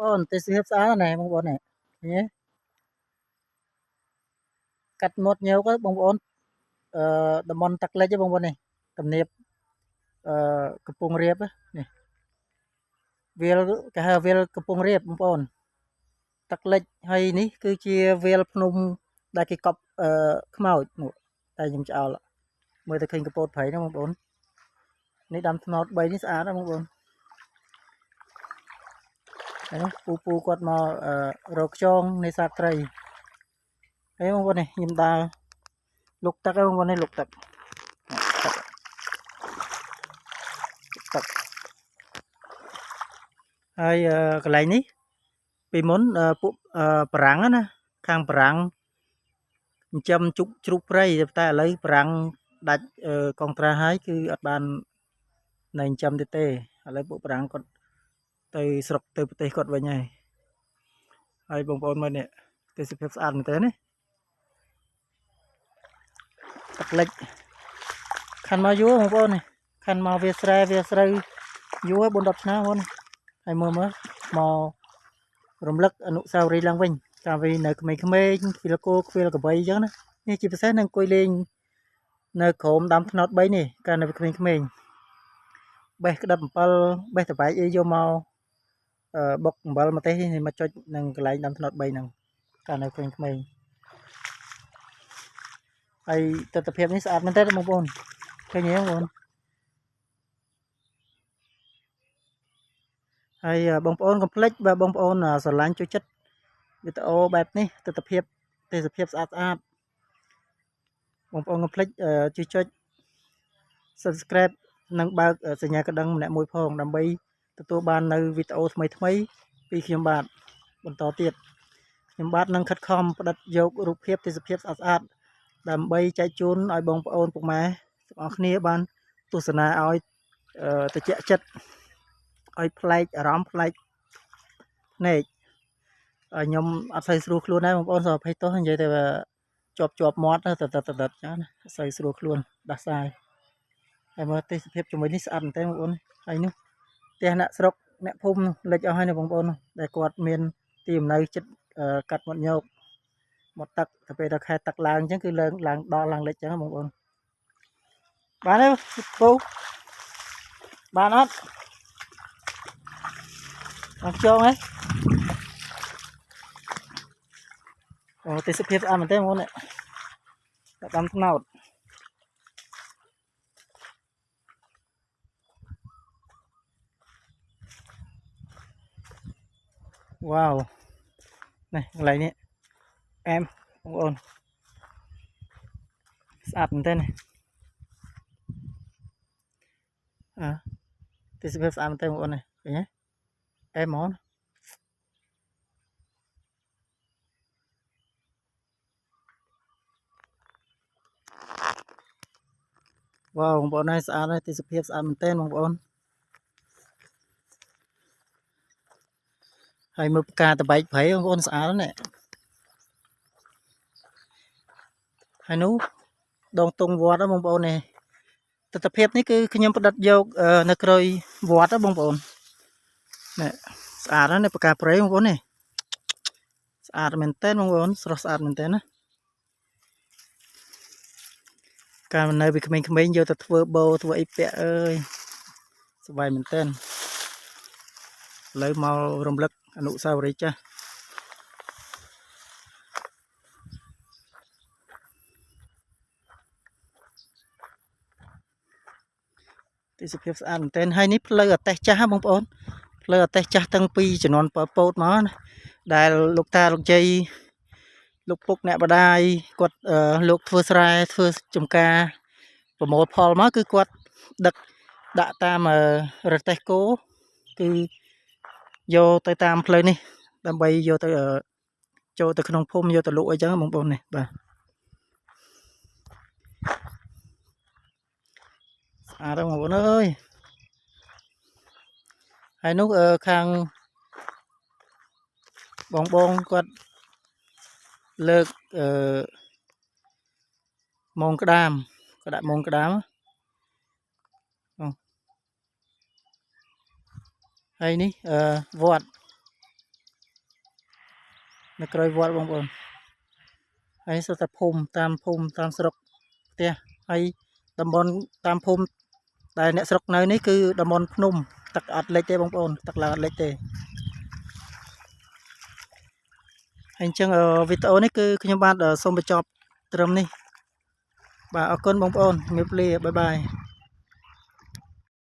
Bon, tôi sẽ xá này bông bồn này nhé cắt một nhiều cái bông bồn đầm mòn tắc lấy cho bông bồn này tầm niệp cái bông riệp á này về cái hà về cái bông riệp bông bồn tắc lấy hay ní cứ chia về nung đại cái cọp màu tại dùng chảo là mới ta khinh cái bột phải nó bông bồn ní đâm nọt bay ní xá đó bông bồn đấy pu pu quạt màu rọc chongใน sạc tray đấy bông bồn này nhìn ta lục tắc cái bông bồn này lục tắc tắc hay cái này ní vì muốn perang á nè khang perang châm chúc chúc ray ta lấy perang đặt con tra hái cứ ở bàn này châm tê lấy bộ perang còn từ sọc từ tê còn về nhảy hay bông bông mình nè từ sự phép ăn thế này tắc lệch khăn mau vúa bông bông này khăn mau về sray vúa bồn đập ná bông hay mưa mới mò rồng lắc nụ sao ri lang vinh tại vì nơi mình không mê khi là cô khi là cái bay chứ nè chỉ phải nâng quay lên nơi khổm đám nốt bay nè cái này mình không mình bay cái đập bal bay tập bay vô màu bọc bal mà thế thì mà cho nâng cái lại đám nốt bay nâng cái này mình không mình ai tập hiệp ní sạch mình thấy một bồn cái nhé bồn hay bông bồn complex và bông bồn sờ lán cho chất videoแบบนี้tập hiệpสะอาดបងប្អូន complex ជួយចុច subscribe និងបើកសញ្ញាកណ្ដឹងម្នាក់មួយផងដើម្បីទទួលបាននៅវីដេអូថ្មីពីខ្ញុំបាទបន្តទៀតខ្ញុំបាទនឹងខិតខំផ្ដិតយករូបភាពទេសភាពស្អាតដើម្បីចែកជូនឲ្យបងប្អូនពុកម៉ែទាំងអស់គ្នាបានទស្សនាឲ្យត្រជាក់ចិត្តឲ្យប្លែកអារម្មណ៍ប្លែកភ្នែកខ្ញុំអត់សូវស្រួលខ្លួនដែរបងប្អូនសូមអភ័យទោសនិយាយតែជាប់មាត់ទៅចាណាសូវស្រួលខ្លួនដាស់សាយហើយមើលទេសភាពជាមួយនេះស្អាតមែនទេបងប្អូនហើយនោះផ្ទះអ្នកស្រុកអ្នកភូមិលេចអស់ហើយណាបងប្អូនដែលគាត់មានទីអំណៅចិត្តកាត់មាត់ញោកមាត់ទឹកទៅពេលដល់ខែទឹកឡើងអញ្ចឹងគឺឡើងដល់ឡើងលេចអញ្ចឹងបងប្អូនបានទេពូបានអត់មកចងហ៎អូទេសភាពស្អាតមែនទេបងប្អូនដាំថ្នោតវ៉ាវនេះកន្លែងនេះអែមបងប្អូនស្អាតមែនទេនេះទេសភាពស្អាតមែនទេបងប្អូននេះឃើញទេអែមហ្មងវ៉ាវបងប្អូនហើយស្អាតហើយទេសភាពស្អាតមែនទេបងប្អូនហើយមើលផ្កាតបែកព្រៃបងប្អូនស្អាតណាស់ហើយនោះដងតុងវត្តបងប្អូននេះទស្សនភាពនេះគឺខ្ញុំផ្ដិតយកនៅក្រោយវត្តបងប្អូននេះស្អាតណាស់ផ្កាព្រៃបងប្អូននេះស្អាតមែនតើបងប្អូនស្រស់ស្អាតមែនតើណាកាលនៅពីក្មេងៗយកទៅធ្វើបោធ្វើអីពាក់អើយសប្បាយមែនតើឥឡូវមករំលឹកអនុស្សាវរីយ៍ចាស់ទេសភាពស្អាតមែនតើហើយនេះផ្លូវអតេះចាស់បងប្អូនផ្លូវអតេះចាស់តាំងពីជំនាន់ប៉ុលពតមកណាដែលលោកតាលោកយាយលោកពុកអ្នកបដាយគាត់លោកធ្វើស្រែធ្វើចំការប្រមូលផលមកគឺគាត់ដឹកដាក់តាមរទេះគោគឺយកទៅតាមផ្លូវនេះដើម្បីយកទៅចូលទៅក្នុងភូមិយកទៅលក់អីចឹងបងប្អូននេះបាទស្អាតបងប្អូនអើយហើយនោះខាងបងគាត់លើកមងក្តាមក៏ដាក់មងក្តាមហើយនេះវត្ត នៅក្រោយវត្តបងប្អូនហើយសុទ្ធតែភូមិតាមស្រុកផ្ទះហើយតំបន់តាមភូមិដែលអ្នកស្រុកនៅនេះគឺតំបន់ភ្នំទឹកអត់លិចទេបងប្អូនទឹកឡើងអត់លិចទេហើយអញ្ចឹងវីដេអូនេះគឺខ្ញុំបាទសូមបញ្ចប់ត្រឹមនេះបាទអរគុណបងប្អូនជំរាបលាបាយបាយ